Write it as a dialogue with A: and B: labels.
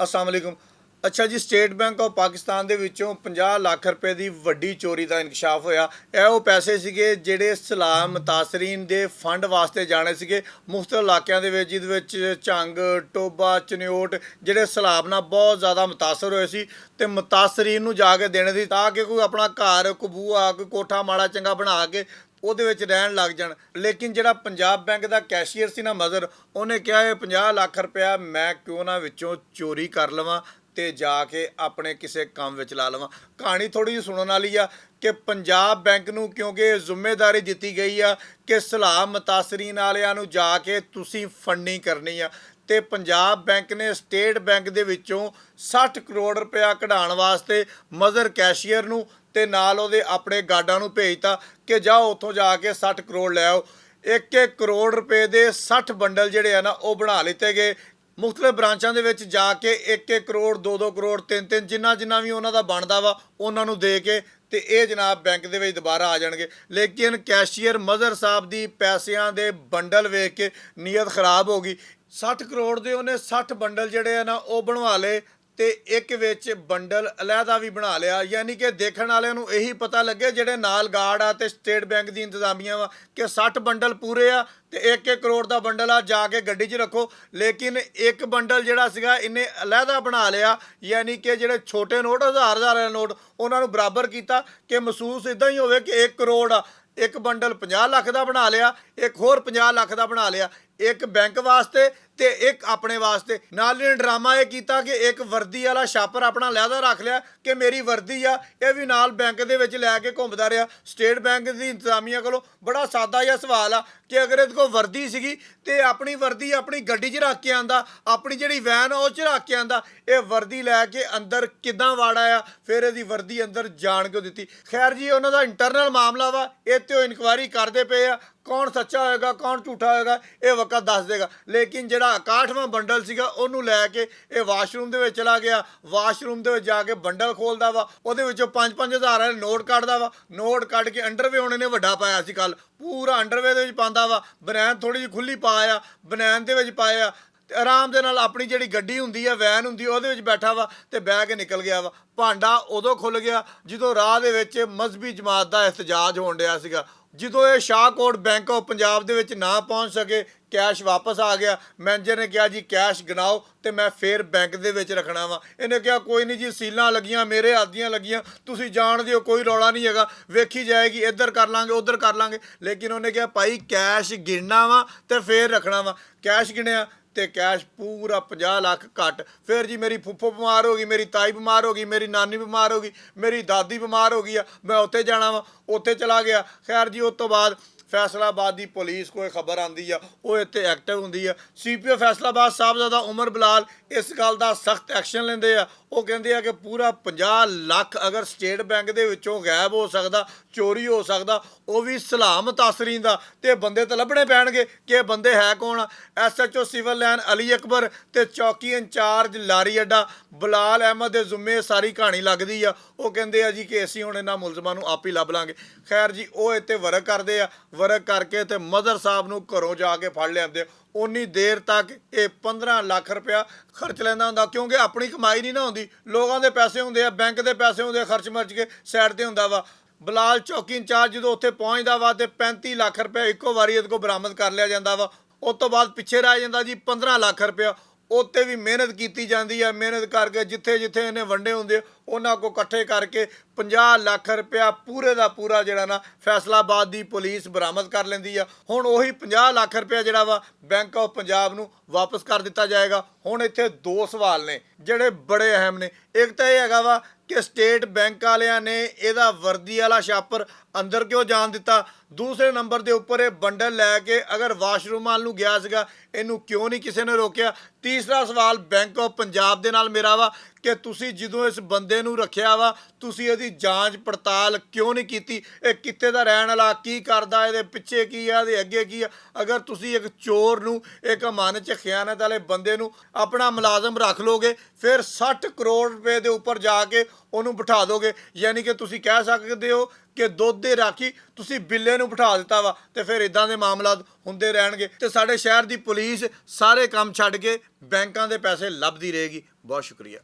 A: अस्सलाम वालेकुम। अच्छा जी, स्टेट बैंक ऑफ पाकिस्तान ਦੇ ਵਿੱਚੋਂ 50 ਲੱਖ ਰੁਪਏ ਦੀ ਵੱਡੀ ਚੋਰੀ ਦਾ ਇਨਕਸ਼ਾਫ ਹੋਇਆ। ਇਹ ਉਹ ਪੈਸੇ ਸੀਗੇ ਜਿਹੜੇ ਸਲਾਮ ਮੁਤਾਸਰੀਨ ਦੇ ਫੰਡ ਵਾਸਤੇ ਜਾਣੇ ਸੀਗੇ ਮੁਖਤਲਿਫ ਇਲਾਕਿਆਂ ਦੇ ਵਿੱਚ, ਜਿਹਦੇ ਵਿੱਚ ਝੰਗ, ਟੋਬਾ, ਚਨਿਓਟ ਜਿਹੜੇ ਸਲਾਬ ਨਾਲ ਬਹੁਤ ਜ਼ਿਆਦਾ ਮੁਤਾਸਰ ਹੋਏ ਸੀ ਤੇ ਮੁਤਾਸਰੀਨ ਨੂੰ ਜਾ ਕੇ ਦੇਣੇ ਸੀ ਤਾਂ ਕਿ ਕੋਈ ਆਪਣਾ ਘਰ, ਕੋਈ ਬੂਹਾ, ਕੋਈ ਕੋਠਾ ਮਾੜਾ ਚੰਗਾ ਬਣਾ ਕੇ ਉਹਦੇ ਵਿੱਚ ਰਹਿਣ ਲੱਗ ਜਾਣ। ਲੇਕਿਨ ਜਿਹੜਾ ਪੰਜਾਬ ਬੈਂਕ ਦਾ ਕੈਸ਼ੀਅਰ ਸੀ ਨਾ ਮਜ਼ਰ, ਉਹਨੇ ਕਿਹਾ ਇਹ 50 ਲੱਖ ਰੁਪਇਆ ਮੈਂ ਕਿਉਂ ਨਾ ਵਿੱਚੋਂ ਚੋਰੀ ਕਰ ਲਵਾਂ ਤੇ ਜਾ ਕੇ ਆਪਣੇ ਕਿਸੇ ਕੰਮ ਵਿੱਚ ਲਾ ਲਵਾਂ। ਕਹਾਣੀ ਥੋੜੀ ਜਿਹੀ ਸੁਣਨ ਵਾਲੀ ਆ ਕਿ ਪੰਜਾਬ ਬੈਂਕ ਨੂੰ ਕਿਉਂਕਿ ਜ਼ਿੰਮੇਵਾਰੀ ਦਿੱਤੀ ਗਈ ਆ ਕਿ ਸਲਾਮ ਮੁਤਾਸਰੀਨ ਵਾਲਿਆਂ ਨੂੰ ਜਾ ਕੇ ਤੁਸੀਂ ਫੰਡਿੰਗ ਕਰਨੀ ਆ ਤੇ ਪੰਜਾਬ ਬੈਂਕ ਨੇ ਸਟੇਟ ਬੈਂਕ ਦੇ ਵਿੱਚੋਂ 60 ਕਰੋੜ ਰੁਪਇਆ ਕਢਾਉਣ ਵਾਸਤੇ ਮਜ਼ਰ ਕੈਸ਼ੀਅਰ ਨੂੰ ਤੇ ਨਾਲ ਉਹਦੇ ਆਪਣੇ ਗਾਰਡਾਂ ਨੂੰ ਭੇਜਤਾ ਕਿ ਜਾਓ ਉੱਥੋਂ ਜਾ ਕੇ 60 ਕਰੋੜ ਲੈ ਆਓ। 1-1 ਕਰੋੜ ਰੁਪਏ ਦੇ 60 ਬੰਡਲ ਜਿਹੜੇ ਆ ਨਾ ਉਹ ਬਣਾ ਲਿੱਤੇ ਗਏ। ਮੁਖਤਲਿਫ ਬ੍ਰਾਂਚਾਂ ਦੇ ਵਿੱਚ ਜਾ ਕੇ 1-1 ਕਰੋੜ, 2-2 ਕਰੋੜ, 3-3 ਜਿੰਨਾ ਵੀ ਉਹਨਾਂ ਦਾ ਬਣਦਾ ਵਾ ਉਹਨਾਂ ਨੂੰ ਦੇ ਕੇ ਤੇ ਇਹ ਜਨਾਬ ਬੈਂਕ ਦੇ ਵਿੱਚ ਦੁਬਾਰਾ ਆ ਜਾਣਗੇ। ਲੇਕਿਨ ਕੈਸ਼ੀਅਰ ਮਜ਼ਰ ਸਾਹਿਬ ਦੀ ਪੈਸਿਆਂ ਦੇ ਬੰਡਲ ਵੇਖ ਕੇ ਨੀਅਤ ਖਰਾਬ ਹੋ ਗਈ। 60 ਕਰੋੜ ਦੇ ਉਹਨੇ 60 ਬੰਡਲ ਜਿਹੜੇ ਆ ਨਾ ਉਹ ਬਣਵਾ ਲਏ ਤੇ ਇੱਕ ਵਿੱਚ ਬੰਡਲ ਅਲੱਗਾ ਵੀ ਬਣਾ ਲਿਆ, ਯਾਨੀ ਕਿ ਦੇਖਣ ਵਾਲਿਆਂ ਨੂੰ ਇਹੀ ਪਤਾ ਲੱਗੇ ਜਿਹੜੇ ਨਾਲ ਗਾਰਡ ਆ ਤੇ ਸਟੇਟ ਬੈਂਕ ਦੀ ਇੰਤਜ਼ਾਮੀਆਂ ਵਾ ਕਿ 60 ਬੰਡਲ ਪੂਰੇ ਆ ਤੇ 1-1 ਕਰੋੜ ਦਾ ਬੰਡਲ ਆ, ਜਾ ਕੇ ਗੱਡੀ 'ਚ ਰੱਖੋ। ਲੇਕਿਨ ਇੱਕ ਬੰਡਲ ਜਿਹੜਾ ਸੀਗਾ ਇਹਨੇ ਅਲੱਗਾ ਬਣਾ ਲਿਆ, ਯਾਨੀ ਕਿ ਜਿਹੜੇ ਛੋਟੇ ਨੋਟ, ਹਜ਼ਾਰ ਵਾਲੇ ਨੋਟ, ਉਹਨਾਂ ਨੂੰ ਬਰਾਬਰ ਕੀਤਾ ਕਿ ਮਹਿਸੂਸ ਇਦਾਂ ਹੀ ਹੋਵੇ ਕਿ 1 ਕਰੋੜ ਆ। ਇੱਕ ਬੰਡਲ 50 ਲੱਖ ਦਾ ਬਣਾ ਲਿਆ, ਇੱਕ ਹੋਰ 50 ਲੱਖ ਦਾ ਬਣਾ ਲਿਆ, ਇੱਕ ਬੈਂਕ ਵਾਸਤੇ ਤੇ ਇੱਕ ਆਪਣੇ ਵਾਸਤੇ। ਨਾਲ ਹੀ ਡਰਾਮਾ ਇਹ ਕੀਤਾ ਕਿ ਇੱਕ ਵਰਦੀ ਵਾਲਾ ਛਾਪਰ ਆਪਣਾ ਲਹਿਦਾ ਰੱਖ ਲਿਆ ਕਿ ਮੇਰੀ ਵਰਦੀ ਆ, ਇਹ ਵੀ ਨਾਲ ਬੈਂਕ ਦੇ ਵਿੱਚ ਲੈ ਕੇ ਘੁੰਮਦਾ ਰਿਹਾ। ਸਟੇਟ ਬੈਂਕ ਦੀ ਇੰਤਜ਼ਾਮੀਆ ਕੋਲੋਂ ਬੜਾ ਸਾਦਾ ਜਿਹਾ ਸਵਾਲ ਆ ਕਿ ਅਗਰ ਇਹਦੇ ਕੋਲ ਵਰਦੀ ਸੀਗੀ ਤੇ ਆਪਣੀ ਵਰਦੀ ਆਪਣੀ ਗੱਡੀ 'ਚ ਰੱਖ ਕੇ ਆਂਦਾ, ਆਪਣੀ ਜਿਹੜੀ ਵੈਨ ਉਹ 'ਚ ਰੱਖ ਕੇ ਆਂਦਾ, ਇਹ ਵਰਦੀ ਲੈ ਕੇ ਅੰਦਰ ਕਿੱਦਾਂ ਵਾੜਾ ਆ, ਫਿਰ ਇਹਦੀ ਵਰਦੀ ਅੰਦਰ ਜਾਣ ਕਿਉਂ ਦਿੱਤੀ। ਖੈਰ ਜੀ, ਉਹਨਾਂ ਦਾ ਇੰਟਰਨਲ ਮਾਮਲਾ ਵਾ, ਇਹ ਤੇ ਉਹ ਇਨਕੁਆਇਰੀ ਕਰਦੇ ਪਏ ਆ। ਕੌਣ ਸੱਚਾ ਹੋਏਗਾ ਕੌਣ ਝੂਠਾ ਹੋਏਗਾ ਇਹ ਵਕਤ ਦੱਸ ਦੇਗਾ। ਲੇਕਿਨ ਜਿਹੜਾ 61ਵਾਂ ਬੰਡਲ ਸੀਗਾ ਉਹਨੂੰ ਲੈ ਕੇ ਇਹ ਵਾਸ਼ਰੂਮ ਦੇ ਵਿੱਚ ਚਲਾ ਗਿਆ। ਵਾਸ਼ਰੂਮ ਦੇ ਵਿੱਚ ਜਾ ਕੇ ਬੰਡਲ ਖੋਲਦਾ ਵਾ, ਉਹਦੇ ਵਿੱਚੋਂ 5-5 ਹਜ਼ਾਰ ਵਾਲੇ ਨੋਟ ਕੱਢਦਾ ਵਾ। ਨੋਟ ਕੱਢ ਕੇ ਅੰਡਰਵੇ ਉਹਨੇ ਨੇ ਵੱਡਾ ਪਾਇਆ ਸੀ ਕੱਲ, ਪੂਰਾ ਅੰਡਰਵੇ ਦੇ ਵਿੱਚ ਪਾਉਂਦਾ ਵਾ। ਬਨੈਨ ਥੋੜੀ ਜਿਹੀ ਖੁੱਲੀ ਪਾਇਆ, ਬਨੈਨ ਦੇ ਵਿੱਚ ਪਾਇਆ ਤੇ ਆਰਾਮ ਦੇ ਨਾਲ ਆਪਣੀ ਜਿਹੜੀ ਗੱਡੀ ਹੁੰਦੀ ਆ, ਵੈਨ ਹੁੰਦੀ, ਉਹਦੇ ਵਿੱਚ ਬੈਠਾ ਵਾ ਤੇ ਬਹਿ ਕੇ ਨਿਕਲ ਗਿਆ ਵਾ। ਭਾਂਡਾ ਉਦੋਂ ਖੁੱਲ ਗਿਆ ਜਦੋਂ ਰਾਹ ਦੇ ਵਿੱਚ ਮਜ਼ਹਬੀ ਜਮਾਤ ਦਾ ਇhtਜਾਜ ਹੋਣ ਡਿਆ ਸੀਗਾ। ਜਦੋਂ ਇਹ ਸ਼ਾਹਕੋਟ ਬੈਂਕ ਆਫ ਪੰਜਾਬ ਦੇ ਵਿੱਚ ਨਾ ਪਹੁੰਚ ਸਕੇ, ਕੈਸ਼ ਵਾਪਸ ਆ ਗਿਆ। ਮੈਨੇਜਰ ਨੇ ਕਿਹਾ ਜੀ ਕੈਸ਼ ਗਿਣਾਓ ਤੇ ਮੈਂ ਫੇਰ ਬੈਂਕ ਦੇ ਵਿੱਚ ਰੱਖਣਾ ਵਾ। ਇਹਨੇ ਕਿਹਾ ਕੋਈ ਨਹੀਂ ਜੀ, ਸੀਲਾਂ ਲੱਗੀਆਂ, ਮੇਰੇ ਆਦੀਆਂ ਲੱਗੀਆਂ, ਤੁਸੀਂ ਜਾਣਦੇ ਹੋ, ਕੋਈ ਰੌਲਾ ਨਹੀਂ ਹੈਗਾ, ਵੇਖੀ ਜਾਏਗੀ, ਇੱਧਰ ਕਰ ਲਾਂਗੇ ਉੱਧਰ ਕਰ ਲਾਂਗੇ। ਲੇਕਿਨ ਉਹਨੇ ਕਿਹਾ ਭਾਈ ਕੈਸ਼ ਗਿਣਨਾ ਵਾ ਤੇ ਫੇਰ ਰੱਖਣਾ ਵਾ। ਕੈਸ਼ ਗਿਣਿਆ ਤੇ ਕੈਸ਼ ਪੂਰਾ 50 ਲੱਖ ਘੱਟ। ਫਿਰ ਜੀ ਮੇਰੀ ਫੁੱਫੋ ਬਿਮਾਰ ਹੋ ਗਈ, ਮੇਰੀ ਤਾਈ ਬਿਮਾਰ ਹੋ ਗਈ, ਮੇਰੀ ਨਾਨੀ ਬਿਮਾਰ ਹੋ ਗਈ, ਮੇਰੀ ਦਾਦੀ ਬਿਮਾਰ ਹੋ ਗਈ ਆ, ਮੈਂ ਉੱਥੇ ਜਾਣਾ ਵਾ, ਉੱਥੇ ਚਲਾ ਗਿਆ। ਖੈਰ ਜੀ, ਉਸ ਤੋਂ ਬਾਅਦ ਫੈਸਲਾਬਾਦ ਦੀ ਪੁਲਿਸ ਕੋਈ ਖਬਰ ਆਉਂਦੀ ਆ, ਉਹ ਇੱਥੇ ਐਕਟਿਵ ਹੁੰਦੀ ਆ। CPO ਫੈਸਲਾਬਾਦ ਸਾਹਿਬਜ਼ਾਦਾ ਉਮਰ ਬਲਾਲ ਇਸ ਗੱਲ ਦਾ ਸਖਤ ਐਕਸ਼ਨ ਲੈਂਦੇ ਆ। ਉਹ ਕਹਿੰਦੇ ਆ ਕਿ ਪੂਰਾ 50 ਲੱਖ ਅਗਰ ਸਟੇਟ ਬੈਂਕ ਦੇ ਵਿੱਚੋਂ ਗਾਇਬ ਹੋ ਸਕਦਾ, ਚੋਰੀ ਹੋ ਸਕਦਾ, ਉਹ ਵੀ ਸਲਾਮ ਮੁਤਾਸਰੀਨ ਦਾ, ਤੇ ਬੰਦੇ ਤਾਂ ਲੱਭਣੇ ਪੈਣਗੇ ਕਿ ਇਹ ਬੰਦੇ ਹੈ ਕੌਣ ਆ। SHO civil line Ali Akbar ਤੇ ਚੌਕੀ ਇੰਚਾਰਜ ਲਾਰੀ ਅੱਡਾ ਬਲਾਲ ਅਹਿਮਦ ਦੇ ਜ਼ਿੰਮੇ ਸਾਰੀ ਕਹਾਣੀ ਲੱਗਦੀ ਆ। ਉਹ ਕਹਿੰਦੇ ਆ ਜੀ ਕਿ ਅਸੀਂ ਹੁਣ ਇਹਨਾਂ ਮੁਲਜ਼ਮਾਂ ਨੂੰ ਆਪ ਹੀ ਲੱਭ ਲਾਂਗੇ। ਖੈਰ ਜੀ, ਉਹ ਇੱਥੇ ਵਰਕ ਕਰਦੇ ਆ, ਵਰਕ ਕਰਕੇ ਤੇ ਮਜ਼ਰ ਸਾਹਿਬ ਨੂੰ ਘਰੋਂ ਜਾ ਕੇ ਫੜ ਲਿਆਂਦੇ। ਉਨੀ ਦੇਰ ਤੱਕ ਇਹ 15 ਲੱਖ ਰੁਪਇਆ ਖਰਚ ਲੈਂਦਾ ਹੁੰਦਾ, ਕਿਉਂਕਿ ਆਪਣੀ ਕਮਾਈ ਨਹੀਂ ਨਾ ਹੁੰਦੀ, ਲੋਕਾਂ ਦੇ ਪੈਸੇ ਹੁੰਦੇ ਆ, ਬੈਂਕ ਦੇ ਪੈਸੇ ਹੁੰਦੇ ਆ, ਖਰਚ ਮਰਚ ਕੇ ਸਾਈਡ ਤੇ ਹੁੰਦਾ ਵਾ। ਬਲਾਲ ਚੌਕੀ ਇੰਚਾਰਜ ਜਦੋਂ ਉੱਥੇ ਪਹੁੰਚਦਾ ਵਾ ਤੇ 35 ਲੱਖ ਰੁਪਇਆ ਇੱਕੋ ਵਾਰੀ ਇਹਦੇ ਕੋਲ ਬਰਾਮਦ ਕਰ ਲਿਆ ਜਾਂਦਾ ਵਾ। ਉਸ ਤੋਂ ਬਾਅਦ ਪਿੱਛੇ ਰਹਿ ਜਾਂਦਾ ਜੀ 15 ਲੱਖ ਰੁਪਇਆ। ਉੱਤੇ ਵੀ ਮਿਹਨਤ ਕੀਤੀ ਜਾਂਦੀ ਆ, ਮਿਹਨਤ ਕਰਕੇ ਜਿੱਥੇ ਜਿੱਥੇ ਇਹਨੇ ਵੰਡੇ ਹੁੰਦੇ ਉਹਨਾਂ ਕੋਲ ਇਕੱਠੇ ਕਰਕੇ 50 ਲੱਖ ਰੁਪਇਆ ਪੂਰੇ ਦਾ ਪੂਰਾ ਜਿਹੜਾ ਨਾ ਫੈਸਲਾਬਾਦ ਦੀ ਪੁਲਿਸ ਬਰਾਮਦ ਕਰ ਲੈਂਦੀ ਆ। ਹੁਣ ਉਹੀ 50 ਲੱਖ ਰੁਪਇਆ ਜਿਹੜਾ ਵਾ ਬੈਂਕ ਆਫ ਪੰਜਾਬ ਨੂੰ ਵਾਪਸ ਕਰ ਦਿੱਤਾ ਜਾਏਗਾ। ਹੁਣ ਇੱਥੇ ਦੋ ਸਵਾਲ ਨੇ ਜਿਹੜੇ ਬੜੇ ਅਹਿਮ ਨੇ। ਇੱਕ ਤਾਂ ਇਹ ਹੈਗਾ ਵਾ ਕਿ ਸਟੇਟ ਬੈਂਕ ਵਾਲਿਆਂ ਨੇ ਇਹਦਾ ਵਰਦੀ ਵਾਲਾ ਛਾਪਰ ਅੰਦਰ ਕਿਉਂ ਜਾਣ ਦਿੱਤਾ। ਦੂਸਰੇ ਨੰਬਰ ਦੇ ਉੱਪਰ ਇਹ ਬੰਡਲ ਲੈ ਕੇ ਅਗਰ ਵਾਸ਼ਰੂਮ ਵੱਲ ਨੂੰ ਗਿਆ ਸੀਗਾ, ਇਹਨੂੰ ਕਿਉਂ ਨਹੀਂ ਕਿਸੇ ਨੇ ਰੋਕਿਆ। ਤੀਸਰਾ ਸਵਾਲ ਬੈਂਕ ਆਫ ਪੰਜਾਬ ਦੇ ਨਾਲ ਮੇਰਾ ਵਾ ਕਿ ਤੁਸੀਂ ਜਦੋਂ ਇਸ ਬੰਦੇ ਨੂੰ ਰੱਖਿਆ ਵਾ ਤੁਸੀਂ ਇਹਦੀ ਜਾਂਚ ਪੜਤਾਲ ਕਿਉਂ ਨਹੀਂ ਕੀਤੀ, ਇਹ ਕਿੱਥੇ ਦਾ ਰਹਿਣ ਵਾਲਾ, ਕੀ ਕਰਦਾ, ਇਹਦੇ ਪਿੱਛੇ ਕੀ ਆ, ਇਹਦੇ ਅੱਗੇ ਕੀ ਆ। ਅਗਰ ਤੁਸੀਂ ਇੱਕ ਚੋਰ ਨੂੰ, ਇੱਕ ਮਨ 'ਚ ਖਿਆਨਤ ਵਾਲੇ ਬੰਦੇ ਨੂੰ ਆਪਣਾ ਮੁਲਾਜ਼ਮ ਰੱਖ ਲੋਗੇ, ਫਿਰ 60 ਕਰੋੜ ਰੁਪਏ ਦੇ ਉੱਪਰ ਜਾ ਕੇ ਉਹਨੂੰ ਬਿਠਾ ਦੋਗੇ। ਯਾਨੀ ਕਿ ਤੁਸੀਂ ਕਹਿ ਸਕਦੇ ਹੋ ਕਿ ਦੁੱਧ ਦੇ ਰਾਖੀ ਤੁਸੀਂ ਬਿੱਲੇ ਨੂੰ ਬਿਠਾ ਦਿੱਤਾ ਵਾ, ਤੇ ਫਿਰ ਇਦਾਂ ਦੇ ਮਾਮਲਾ ਹੁੰਦੇ ਰਹਿਣਗੇ ਤੇ ਸਾਡੇ ਸ਼ਹਿਰ ਦੀ ਪੁਲਿਸ ਸਾਰੇ ਕੰਮ ਛੱਡ ਕੇ ਬੈਂਕਾਂ ਦੇ ਪੈਸੇ ਲੱਭਦੀ ਰਹੇਗੀ। ਬਹੁਤ ਸ਼ੁਕਰੀਆ।